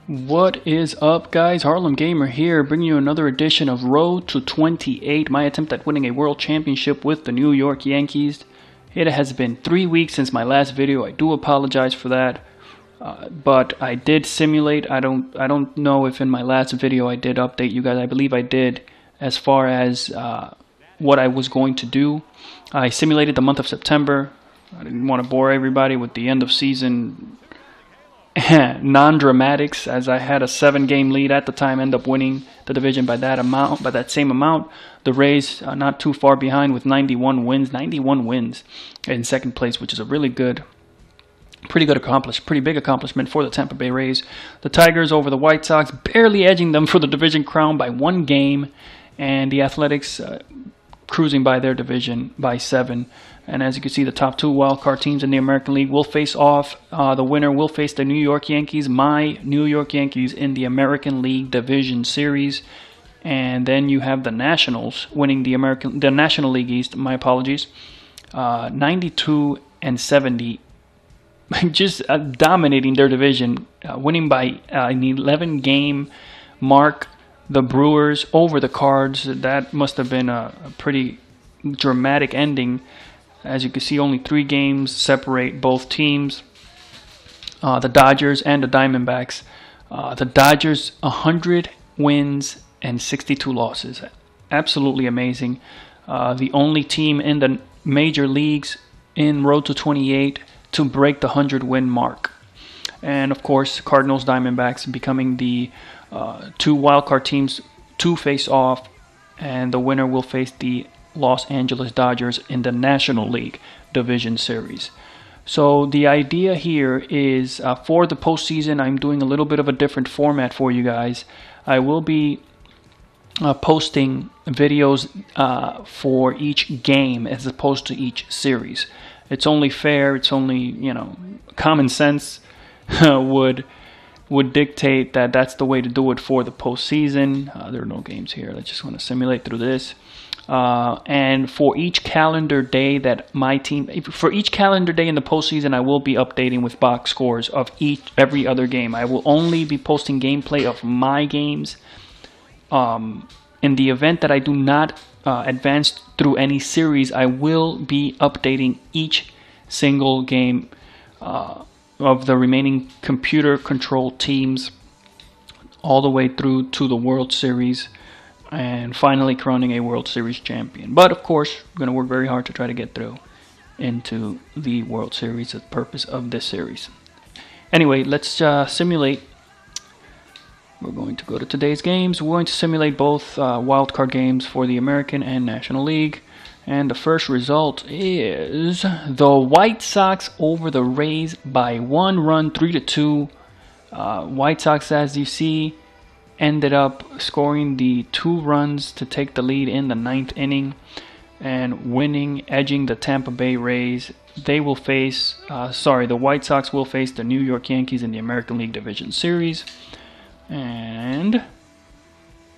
What is up, guys? Harlem Gamer here, bringing you another edition of Road to 28, my attempt at winning a world championship with the New York Yankees. It has been 3 weeks since my last video. I do apologize for that, but I did simulate. I don't know if in my last video I did update you guys. I believe I did as far as what I was going to do. I simulated the month of September. I didn't want to bore everybody with the end of season non-dramatics, as I had a 7-game lead at the time, end up winning the division by that same amount. The Rays not too far behind with 91 wins in second place, which is a pretty big accomplishment for the Tampa Bay Rays. The Tigers over the White Sox, barely edging them for the division crown by 1 game, and the Athletics cruising by their division by 7. And as you can see, the top 2 wildcard teams in the American League will face off. The winner will face the New York Yankees, my New York Yankees, in the American League Division Series. And then you have the Nationals winning the National League East. My apologies. 92 and 70, just dominating their division, winning by an 11-game mark. The Brewers over the Cards. That must have been a pretty dramatic ending. As you can see, only 3 games separate both teams, the Dodgers and the Diamondbacks. The Dodgers, 100 wins and 62 losses. Absolutely amazing. The only team in the major leagues in Road to 28 to break the 100-win mark. And, of course, Cardinals, Diamondbacks becoming the 2 wildcard teams to face off, and the winner will face the Los Angeles Dodgers in the National League Division Series. So the idea here is for the postseason, I'm doing a little bit of a different format for you guys. I will be posting videos for each game as opposed to each series. It's only fair. It's only, common sense would dictate that that's the way to do it for the postseason. There are no games here. I just want to simulate through this. And for each calendar day that for each calendar day in the postseason, I will be updating with box scores of every other game. I will only be posting gameplay of my games. In the event that I do not advance through any series, I will be updating each single game of the remaining computer-controlled teams all the way through to the World Series, and finally crowning a World Series champion. But of course, we're going to work very hard to try to get through into the World Series, the purpose of this series. Anyway, let's simulate. We're going to go to today's games. We're going to simulate both wildcard games for the American and National League. And the first result is the White Sox over the Rays by 1 run, 3-2. White Sox, as you see, ended up scoring the 2 runs to take the lead in the 9th inning and winning, edging the Tampa Bay Rays. They will face, the White Sox will face the New York Yankees in the American League Division Series. And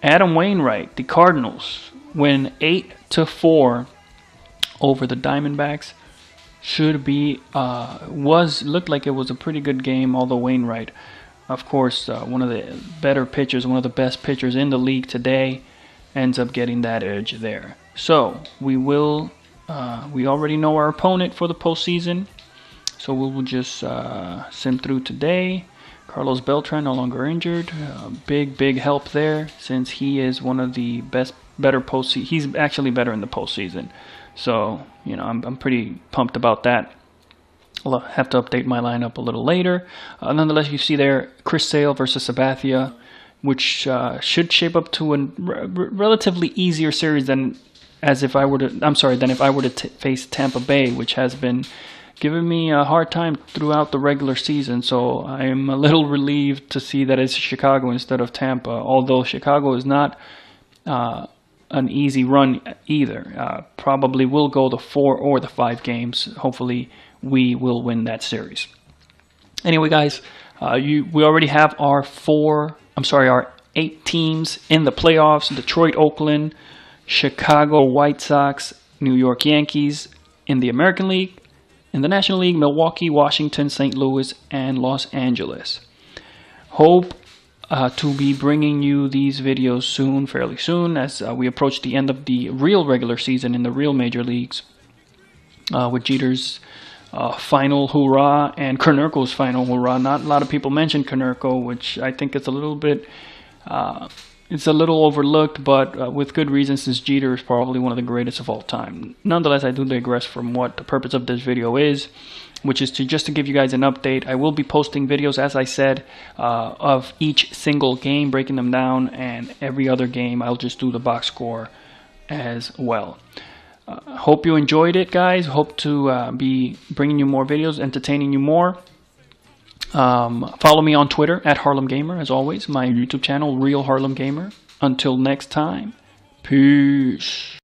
Adam Wainwright, the Cardinals, win 8-4 over the Diamondbacks. Looked like it was a pretty good game, although Wainwright, of course, one of the better pitchers, one of the best pitchers in the league today, ends up getting that edge there. So we already know our opponent for the postseason, so we will just sim through today. Carlos Beltran no longer injured. Big help there, since he is one of the better postseason. He's actually better in the postseason. So I'm pretty pumped about that. I'll have to update my lineup a little later. Nonetheless, you see there Chris Sale versus Sabathia, which should shape up to a relatively easier series than if I were to face Tampa Bay, which has been giving me a hard time throughout the regular season. So I am a little relieved to see that it's Chicago instead of Tampa, although Chicago is not an easy run either. Probably will go the 4 or the 5 games. Hopefully we will win that series. Anyway, guys, we already have our 8 teams in the playoffs: Detroit, Oakland, Chicago White Sox, New York Yankees in the American League. In the National League, Milwaukee, Washington, St. Louis, and Los Angeles. Hope to be bringing you these videos soon, fairly soon, as we approach the end of the real regular season in the real major leagues, with Jeter's final hoorah and Konerko's final hoorah. Not a lot of people mention Konerko, which I think is a little bit it's a little overlooked, but with good reason, since Jeter is probably one of the greatest of all time. Nonetheless, I do digress from what the purpose of this video is, which is just to give you guys an update. I will be posting videos, as I said, of each single game, breaking them down, and every other game I'll just do the box score as well. Hope you enjoyed it, guys. Hope to be bringing you more videos, entertaining you more. Follow me on Twitter at Harlem Gamer, as always. My YouTube channel, Real Harlem Gamer. Until next time, peace.